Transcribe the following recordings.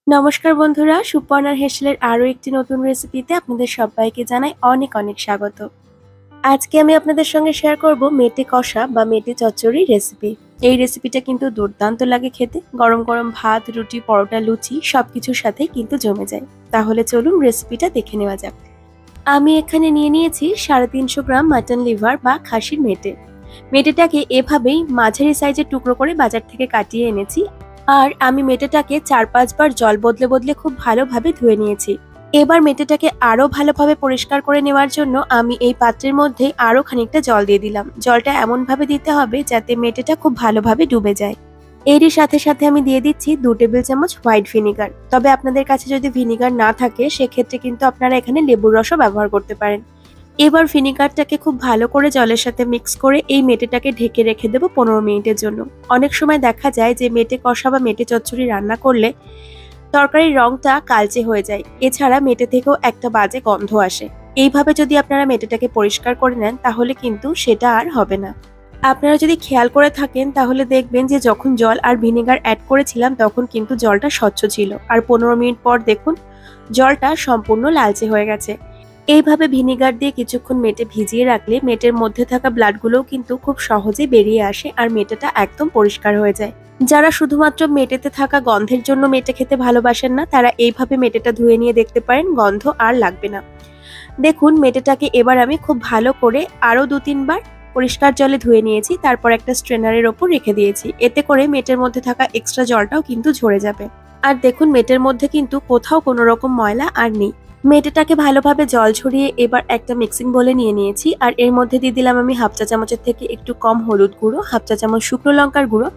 নমস্কার বন্ধুরা, সুপর্ণার হেসেলের আরও একটি নতুন রেসিপিতে আপনাদের সবাইকে জানাই অনেক অনেক স্বাগত। আজকে আমি আপনাদের সঙ্গে শেয়ার করব মেটে কষা বা মেটে চচ্চড়ির রেসিপি। এই রেসিপিটা কিন্তু দুর্দান্ত লাগে খেতে, গরম গরম ভাত, রুটি, পরোটা, লুচি সবকিছুর সাথেই কিন্তু জমে যায়। তাহলে চলুন রেসিপিটা দেখে নেওয়া যাক। আমি এখানে নিয়ে নিয়েছি 350 গ্রাম মাটন লিভার বা খাসির মেটে। মেটেটাকে এভাবেই মাঝারি সাইজের টুকরো করে বাজার থেকে কাটিয়ে এনেছি। আর আমি মেটেটাকে 4-5 বার জল বদলে বদলে খুব ভালোভাবে ধুয়ে নিয়েছি। এবার মেটেটাকে আরো ভালোভাবে পরিষ্কার করে নেওয়ার জন্য আমি এই পাত্রের মধ্যে আরো খানিকটা জল দিয়ে দিলাম। জলটা এমনভাবে দিতে হবে যাতে মেটেটা খুব ভালোভাবে ডুবে যায়। এরই সাথে সাথে আমি দিয়ে দিচ্ছি 2 টেবিল চামচ হোয়াইট ভিনিগার। তবে আপনাদের কাছে যদি ভিনিগার না থাকে সেক্ষেত্রে কিন্তু আপনারা এখানে লেবুর রসও ব্যবহার করতে পারেন। এবার ভিনিগারটাকে খুব ভালো করে জলের সাথে মিক্স করে এই মেটেটাকে ঢেকে রেখে দেবো 15 মিনিটের জন্য। অনেক সময় দেখা যায় যে মেটে কষা বা মেটে চচ্চড়ি রান্না করলে তরকারির রংটা কালচে হয়ে যায়, এছাড়া মেটে থেকেও একটা বাজে গন্ধ আসে। এইভাবে যদি আপনারা মেটেটাকে পরিষ্কার করে নেন তাহলে কিন্তু সেটা আর হবে না। আপনারা যদি খেয়াল করে থাকেন তাহলে দেখবেন যে যখন জল আর ভিনেগার অ্যাড করেছিলাম তখন কিন্তু জলটা স্বচ্ছ ছিল, আর 15 মিনিট পর দেখুন জলটা সম্পূর্ণ লালচে হয়ে গেছে। এইভাবে ভিনেগার দিয়ে কিছুক্ষণ মেটে ভিজিয়ে রাখলে মেটের মধ্যে থাকা ব্লাডগুলোও কিন্তু খুব সহজে বেরিয়ে আসে আর মেটেটা একদম পরিষ্কার হয়ে যায়। যারা শুধুমাত্র মেটেতে থাকা গন্ধের জন্য মেটে খেতে ভালোবাসেন না তারা এইভাবে মেটেটা ধুয়ে নিয়ে দেখতে পারেন, গন্ধ আর লাগবে না। দেখুন মেটেটাকে এবার আমি খুব ভালো করে আরো 2-3 বার পরিষ্কার জলে ধুয়ে নিয়েছি, তারপর একটা স্ট্রেনারের ওপর রেখে দিয়েছি। এতে করে মেটের মধ্যে থাকা এক্সট্রা জলটাও কিন্তু ঝরে যাবে। আর দেখুন মেটের মধ্যে কিন্তু কোথাও কোনো রকম ময়লা আর নেই। মেটেটাকে ভালোভাবে জল ঝরিয়ে এবার একটা মিক্সিং বোলে নিয়ে নিয়েছি, আর এর মধ্যে দিয়ে দিলাম আমি হাফ চা চামচের থেকে একটু কম হলুদ গুঁড়ো, হাফ চা চামচ শুকনো লঙ্কার গুঁড়ো,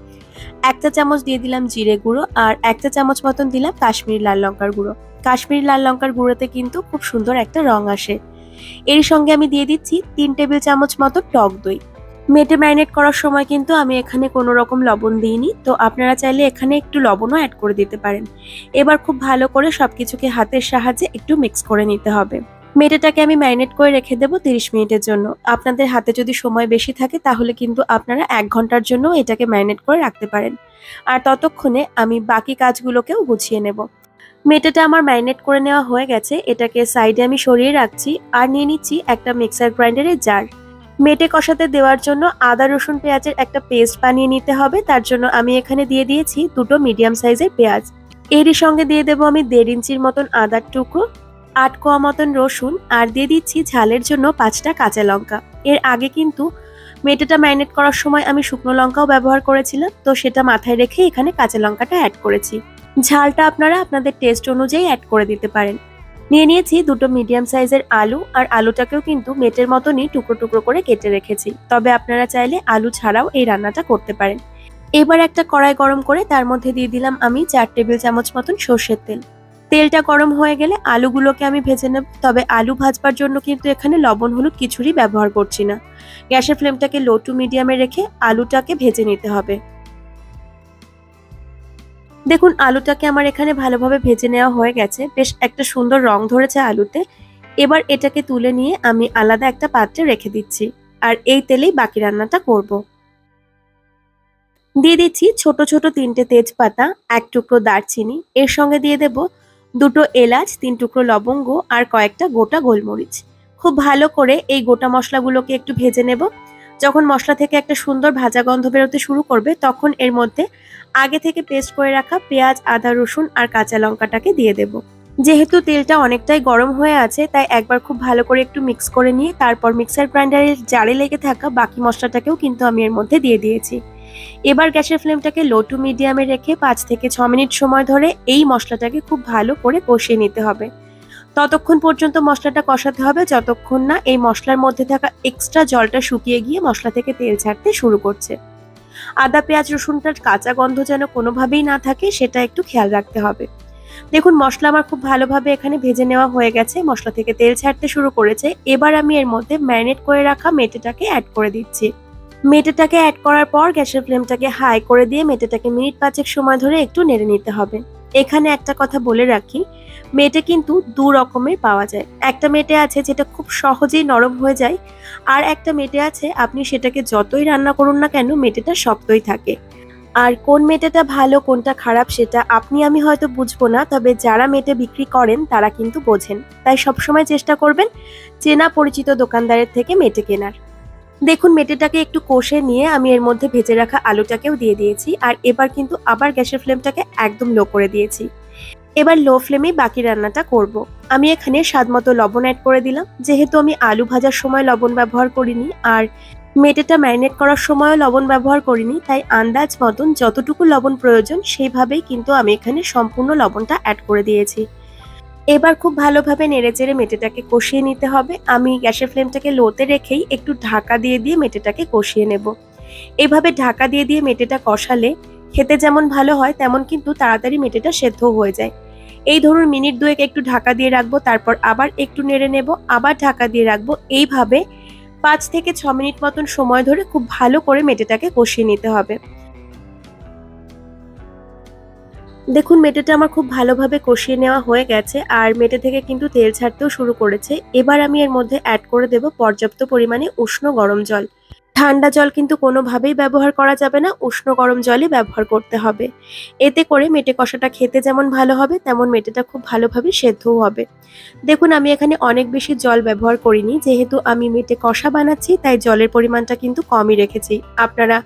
1 চা চামচ দিয়ে দিলাম জিরে গুঁড়ো, আর 1 চা চামচ মতন দিলাম কাশ্মীরি লাল লঙ্কার গুঁড়ো। কাশ্মীরি লাল লঙ্কার গুঁড়োতে কিন্তু খুব সুন্দর একটা রং আসে। এর সঙ্গে আমি দিয়ে দিচ্ছি 3 টেবিল চামচ মতো টক দই। মেটে ম্যারিনেট করার সময় কিন্তু আমি এখানে কোনো রকম লবণ দিইনি, তো আপনারা চাইলে এখানে একটু লবণও অ্যাড করে দিতে পারেন। এবার খুব ভালো করে সবকিছুকে হাতের সাহায্যে একটু মিক্স করে নিতে হবে। মেটেটাকে আমি ম্যারিনেট করে রেখে দেবো 30 মিনিটের জন্য। আপনাদের হাতে যদি সময় বেশি থাকে তাহলে কিন্তু আপনারা 1 ঘন্টার জন্য এটাকে ম্যারিনেট করে রাখতে পারেন। আর ততক্ষণে আমি বাকি কাজগুলোকেও গুছিয়ে নেব। মেটেটা আমার ম্যারিনেট করে নেওয়া হয়ে গেছে, এটাকে সাইডে আমি সরিয়ে রাখছি আর নিয়ে নিচ্ছি একটা মিক্সার গ্রাইন্ডারের জার। মেটে কষাতে দেওয়ার জন্য আদা রসুন পেঁয়াজের একটা পেস্ট বানিয়ে নিতে হবে। তার জন্য আমি এখানে দিয়ে দিয়েছি 2টো মিডিয়াম সাইজের পেঁয়াজ। এরই সঙ্গে দিয়ে দেবো আমি 1.5 ইঞ্চির মতন আদার টুকরো, 8 কোয়া মতন রসুন, আর দিয়ে দিচ্ছি ঝালের জন্য 5টা কাঁচা লঙ্কা। এর আগে কিন্তু মেটেটা ম্যারিনেট করার সময় আমি শুকনো লঙ্কাও ব্যবহার করেছিলাম, তো সেটা মাথায় রেখে এখানে কাঁচা লঙ্কাটা অ্যাড করেছি। ঝালটা আপনারা আপনাদের টেস্ট অনুযায়ী অ্যাড করে দিতে পারেন। নিয়ে নিয়েছি 2টো মিডিয়াম সাইজের আলু, আর আলুটাকেও কিন্তু মেটের মতনই টুকরো টুকরো করে কেটে রেখেছি। তবে আপনারা চাইলে আলু ছাড়াও এই রান্নাটা করতে পারেন। এবার একটা কড়াই গরম করে তার মধ্যে দিয়ে দিলাম আমি 4 টেবিল চামচ মতন সর্ষের তেল। তেলটা গরম হয়ে গেলে আলুগুলোকে আমি ভেজে নেব। তবে আলু ভাজবার জন্য কিন্তু এখানে লবণ হলুদ কিছুরই ব্যবহার করছি না। গ্যাসের ফ্লেমটাকে লো টু মিডিয়ামে রেখে আলুটাকে ভেজে নিতে হবে। দেখুন আলুটাকে আমার এখানে ভালোভাবে ভেজে নেওয়া হয়ে গেছে, বেশ একটা সুন্দর রং ধরেছে আলুতে। এবার এটাকে তুলে নিয়ে আমি আলাদা একটা পাত্রে রেখে দিচ্ছি, আর এই তেলেই বাকি রান্নাটা করব। দিয়ে দিচ্ছি ছোট ছোট 3টে তেজপাতা, 1 টুকরো দারচিনি, এর সঙ্গে দিয়ে দেব 2টো এলাচ, 3 টুকরো লবঙ্গ আর কয়েকটা গোটা গোলমরিচ। খুব ভালো করে এই গোটা মশলাগুলোকে একটু ভেজে নেব। যখন মশলা থেকে একটা সুন্দর ভাজা গন্ধ বেরোতে শুরু করবে তখন এর মধ্যে আগে থেকে পেস্ট করে রাখা পেঁয়াজ, আদা, রসুন আর কাঁচা লঙ্কাটাকে দিয়ে দেব। যেহেতু তেলটা অনেকটাই গরম হয়ে আছে তাই একবার খুব ভালো করে একটু মিক্স করে নিয়ে তারপর মিক্সার গ্রাইন্ডারের জারে লেগে থাকা বাকি মশলাটাকেও কিন্তু আমি এর মধ্যে দিয়ে দিয়েছি। এবার গ্যাসের ফ্লেমটাকে লো টু মিডিয়ামে রেখে 5 থেকে 6 মিনিট সময় ধরে এই মশলাটাকে খুব ভালো করে কষিয়ে নিতে হবে। ততক্ষণ পর্যন্ত মশলাটা কষাতে হবে যতক্ষণ না এই মশলার মধ্যে থাকা এক্সট্রা জলটা শুকিয়ে গিয়ে মশলা থেকে তেল ছাড়তে শুরু করছে। আদা, পেঁয়াজ, রসুনটার কাঁচা গন্ধ যেন কোনোভাবেই না থাকে সেটা একটু খেয়াল রাখতে হবে। দেখুন মশলা আমার খুব ভালোভাবে এখানে ভেজে নেওয়া হয়ে গেছে, মশলা থেকে তেল ছাড়তে শুরু করেছে। এবার আমি এর মধ্যে ম্যারিনেট করে রাখা মেটেটাকে অ্যাড করে দিচ্ছি। মেটেটাকে অ্যাড করার পর গ্যাসের ফ্লেমটাকে হাই করে দিয়ে মেটেটাকে মিনিট 5 সময় ধরে একটু নেড়ে নিতে হবে। এখানে একটা কথা বলে রাখি, মেটে কিন্তু 2 রকমের পাওয়া যায়। একটা মেটে আছে যেটা খুব সহজেই নরম হয়ে যায়, আর একটা মেটে আছে আপনি সেটাকে যতই রান্না করুন না কেন মেটেটা শক্তই থাকে। আর কোন মেটেটা ভালো কোনটা খারাপ সেটা আপনি আমি হয়তো বুঝবো না, তবে যারা মেটে বিক্রি করেন তারা কিন্তু বোঝেন। তাই সবসময় চেষ্টা করবেন চেনা পরিচিত দোকানদারের থেকে মেটে কেনার। দেখুন মেটেটাকে একটু কষে নিয়ে আমি এর মধ্যে ভেজে রাখা আলুটাকেও দিয়ে দিয়েছি, আর এবার কিন্তু আবার গ্যাসের ফ্লেমটাকে একদম লো করে দিয়েছি। এবার লো ফ্লেমেই বাকি রান্নাটা করব। আমি এখানে স্বাদমতো লবণ অ্যাড করে দিলাম, যেহেতু আমি আলু ভাজার সময় লবণ ব্যবহার করিনি আর মেটেটা ম্যারিনেট করার সময়ও লবণ ব্যবহার করিনি, তাই আন্দাজ মতন যতটুকু লবণ প্রয়োজন সেইভাবেই কিন্তু আমি এখানে সম্পূর্ণ লবণটা অ্যাড করে দিয়েছি। এবার খুব ভালোভাবে নেড়েচেড়ে মেটেটাকে কষিয়ে নিতে হবে। আমি গ্যাসের ফ্লেমটাকে লোতে রেখেই একটু ঢাকা দিয়ে দিয়ে মেটেটাকে কষিয়ে নেব। এভাবে ঢাকা দিয়ে দিয়ে মেটেটা কষালে খেতে যেমন ভালো হয় তেমন কিন্তু তাড়াতাড়ি মেটেটা সেদ্ধ হয়ে যায়। এই ধরুন মিনিট দুয়েক একটু ঢাকা দিয়ে রাখবো, তারপর আবার একটু নেড়ে নেব, আবার ঢাকা দিয়ে রাখবো। এইভাবে 5 থেকে 6 মিনিট মতন সময় ধরে খুব ভালো করে মেটেটাকে কষিয়ে নিতে হবে। দেখুন মেটেটা আমার খুব ভালোভাবে কষিয়ে নেওয়া হয়ে গেছে আর মেটে থেকে কিন্তু তেল ছাড়তেও শুরু করেছে। এবার আমি এর মধ্যে অ্যাড করে দেব পর্যাপ্ত পরিমাণে উষ্ণ গরম জল। ঠান্ডা জল কিন্তু কোনোভাবেই ব্যবহার করা যাবে না, উষ্ণ গরম জলই ব্যবহার করতে হবে। এতে করে মেটে কষাটা খেতে যেমন ভালো হবে তেমন মেটেটা খুব ভালোভাবে সেদ্ধও হবে। দেখুন আমি এখানে অনেক বেশি জল ব্যবহার করিনি, যেহেতু আমি মেটে কষা বানাচ্ছি তাই জলের পরিমাণটা কিন্তু কমই রেখেছি। আপনারা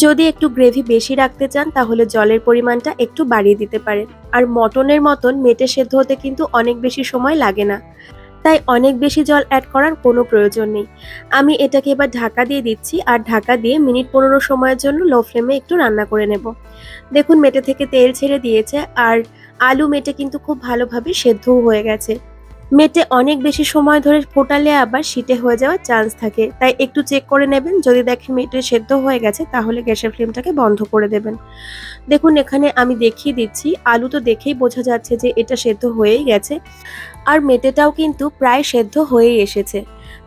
যদি একটু গ্রেভি বেশি রাখতে চান তাহলে জলের পরিমাণটা একটু বাড়িয়ে দিতে পারেন। আর মটনের মতন মেটে সেদ্ধ হতে কিন্তু অনেক বেশি সময় লাগে না, তাই অনেক বেশি জল অ্যাড করার কোনো প্রয়োজন নেই। আমি এটাকে এবার ঢাকা দিয়ে দিচ্ছি আর ঢাকা দিয়ে মিনিট 15 সময়ের জন্য লো ফ্লেমে একটু রান্না করে নেব। দেখুন মেটে থেকে তেল ছেড়ে দিয়েছে আর আলু মেটে কিন্তু খুব ভালোভাবে সেদ্ধও হয়ে গেছে। মেটে অনেক বেশি সময় ধরে ফোটালে আবার শীতে হয়ে যাওয়ার চান্স থাকে, তাই একটু চেক করে নেবেন। যদি দেখেন মেটে সেদ্ধ হয়ে গেছে তাহলে গ্যাসের ফ্লেমটাকে বন্ধ করে দেবেন। দেখুন এখানে আমি দেখিয়ে দিচ্ছি, আলু তো দেখেই বোঝা যাচ্ছে যে এটা সেদ্ধ হয়েই গেছে আর মেটেটাও কিন্তু প্রায় সেদ্ধ হয়েই এসেছে।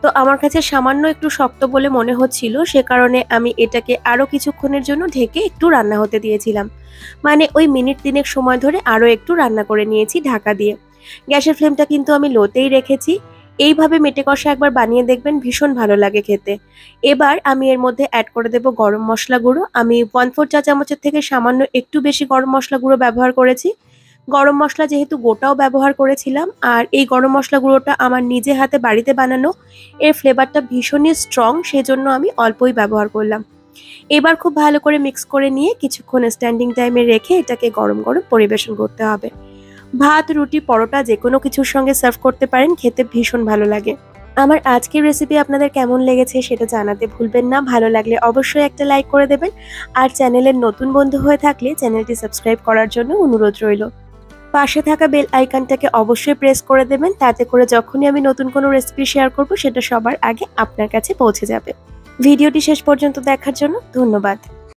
তো আমার কাছে সামান্য একটু শক্ত বলে মনে হচ্ছিল, সে কারণে আমি এটাকে আরও কিছুক্ষণের জন্য ঢেকে একটু রান্না হতে দিয়েছিলাম। মানে ওই মিনিট 3 সময় ধরে আরও একটু রান্না করে নিয়েছি ঢাকা দিয়ে। গ্যাসের ফ্লেমটা কিন্তু আমি লোতেই রেখেছি। এইভাবে মেটে কষা একবার বানিয়ে দেখবেন, ভীষণ ভালো লাগে খেতে। এবার আমি এর মধ্যে অ্যাড করে দেব গরম মশলা গুঁড়ো। আমি 1/4 চা চামচের থেকে সামান্য একটু বেশি গরম মশলা গুঁড়ো ব্যবহার করেছি। গরম মশলা যেহেতু গোটাও ব্যবহার করেছিলাম আর এই গরম মশলা গুঁড়োটা আমার নিজে হাতে বাড়িতে বানানো, এর ফ্লেভারটা ভীষণই স্ট্রং, সেজন্য আমি অল্পই ব্যবহার করলাম। এবার খুব ভালো করে মিক্স করে নিয়ে কিছুক্ষণ স্ট্যান্ডিং টাইমে রেখে এটাকে গরম গরম পরিবেশন করতে হবে। ভাত, রুটি, পরোটা যেকোনো কিছুর সঙ্গে সার্ভ করতে পারেন, খেতে ভীষণ ভালো লাগে। আমার আজকের রেসিপি আপনাদের কেমন লেগেছে সেটা জানাতে ভুলবেন না। ভালো লাগলে অবশ্যই একটা লাইক করে দেবেন আর চ্যানেলের নতুন বন্ধু হয়ে থাকলে চ্যানেলটি সাবস্ক্রাইব করার জন্য অনুরোধ রইল। পাশে থাকা বেল আইকনটাকে অবশ্যই প্রেস করে দেবেন, তাতে করে যখনই আমি নতুন কোনো রেসিপি শেয়ার করব সেটা সবার আগে আপনার কাছে পৌঁছে যাবে। ভিডিওটি শেষ পর্যন্ত দেখার জন্য ধন্যবাদ।